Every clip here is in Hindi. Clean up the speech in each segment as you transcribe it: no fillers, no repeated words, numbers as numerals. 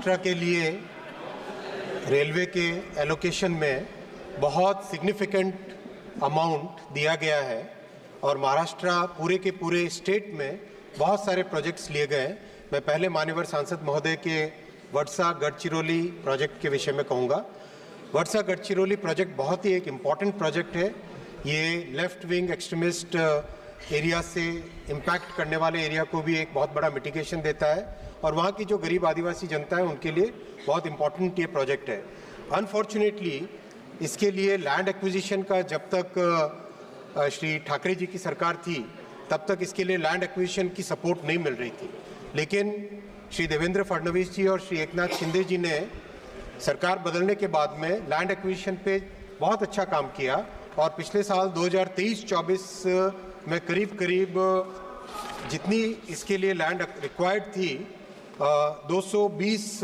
महाराष्ट्र के लिए रेलवे के एलोकेशन में बहुत सिग्निफिकेंट अमाउंट दिया गया है और महाराष्ट्र पूरे के पूरे स्टेट में बहुत सारे प्रोजेक्ट्स लिए गए हैं। मैं पहले माननीय सांसद महोदय के वडसा गढ़चिरौली प्रोजेक्ट के विषय में कहूँगा। वडसा गढ़चिरौली प्रोजेक्ट बहुत ही एक इम्पॉर्टेंट प्रोजेक्ट है। ये लेफ्ट विंग एक्सट्रीमिस्ट एरिया से इम्पैक्ट करने वाले एरिया को भी एक बहुत बड़ा मिटिगेशन देता है और वहाँ की जो गरीब आदिवासी जनता है उनके लिए बहुत इम्पॉर्टेंट ये प्रोजेक्ट है। अनफॉर्चुनेटली इसके लिए लैंड एक्विजिशन का जब तक श्री ठाकरे जी की सरकार थी तब तक इसके लिए लैंड एक्विजिशन की सपोर्ट नहीं मिल रही थी, लेकिन श्री देवेंद्र फडणवीस जी और श्री एकनाथ शिंदे जी ने सरकार बदलने के बाद में लैंड एक्विजिशन पे बहुत अच्छा काम किया और पिछले साल 2023-24 में करीब जितनी इसके लिए लैंड रिक्वायर्ड थी 220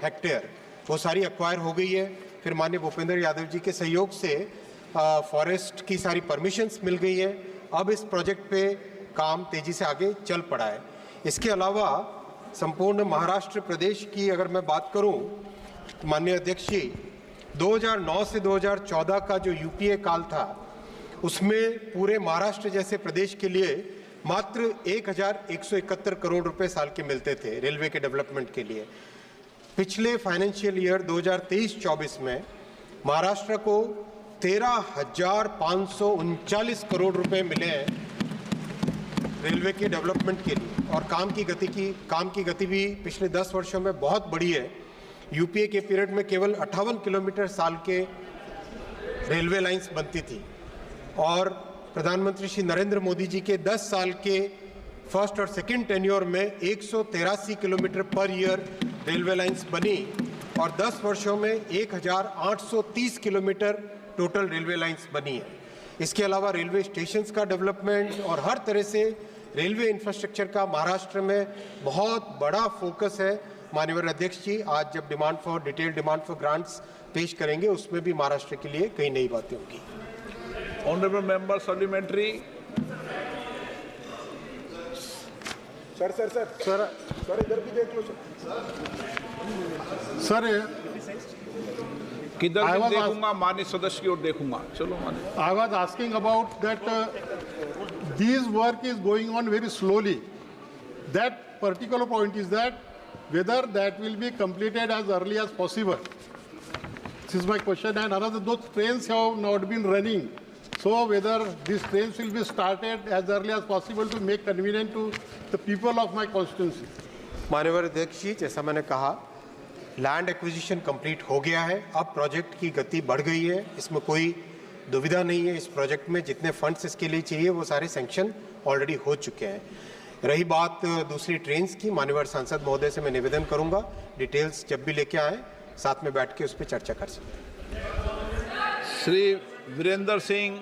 हेक्टेयर वो सारी एक्वायर हो गई है। फिर माननीय भूपेंद्र यादव जी के सहयोग से फॉरेस्ट की सारी परमिशंस मिल गई है। अब इस प्रोजेक्ट पे काम तेजी से आगे चल पड़ा है। इसके अलावा संपूर्ण महाराष्ट्र प्रदेश की अगर मैं बात करूं तो माननीय अध्यक्ष जी 2009 से 2014 का जो यूपीए काल था उसमें पूरे महाराष्ट्र जैसे प्रदेश के लिए मात्र 1171 करोड़ रुपए साल के मिलते थे रेलवे के डेवलपमेंट के लिए। पिछले फाइनेंशियल ईयर 2023-24 में महाराष्ट्र को 13,539 करोड़ रुपए मिले हैं रेलवे के डेवलपमेंट के लिए और काम की गति भी पिछले 10 वर्षों में बहुत बढ़ी है। यूपीए के पीरियड में केवल 58 किलोमीटर साल के रेलवे लाइंस बनती थी और प्रधानमंत्री श्री नरेंद्र मोदी जी के 10 साल के फर्स्ट और सेकंड टेन्योर में 183 kilometre per year railway lines बनी और 10 वर्षों में 1830 किलोमीटर टोटल रेलवे लाइंस बनी है। इसके अलावा रेलवे स्टेशंस का डेवलपमेंट और हर तरह से रेलवे इंफ्रास्ट्रक्चर का महाराष्ट्र में बहुत बड़ा फोकस है। माननीय अध्यक्ष जी आज जब डिटेल डिमांड फॉर ग्रांट्स पेश करेंगे उसमें भी महाराष्ट्र के लिए कई नई बातें होंगी। Honourable member supplementary. सर इधर भी देख लो सर। किधर देखूंगा, माननीय सदस्य की ओर देखूंगा। चलो माननीय। I was asking about that this work is going on very slowly. That particular point is that whether that will be completed as early as possible. This is my question. And another, those trains have not been running. So whether these trains will be started as early as possible to make convenient to the people of my constituency. माननीय अध्यक्ष जी, जैसा मैंने कहा लैंड एक्विजिशन कंप्लीट हो गया है। अब प्रोजेक्ट की गति बढ़ गई है, इसमें कोई दुविधा नहीं है। इस प्रोजेक्ट में जितने फंड्स इसके लिए चाहिए वो सारे सैंक्शन ऑलरेडी हो चुके हैं। रही बात दूसरी ट्रेन्स की, माननीय सांसद महोदय से मैं निवेदन करूंगा डिटेल्स जब भी लेके आए साथ में बैठ के उस पर चर्चा कर सकते हैं। श्री वीरेंद्र सिंह।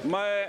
मैं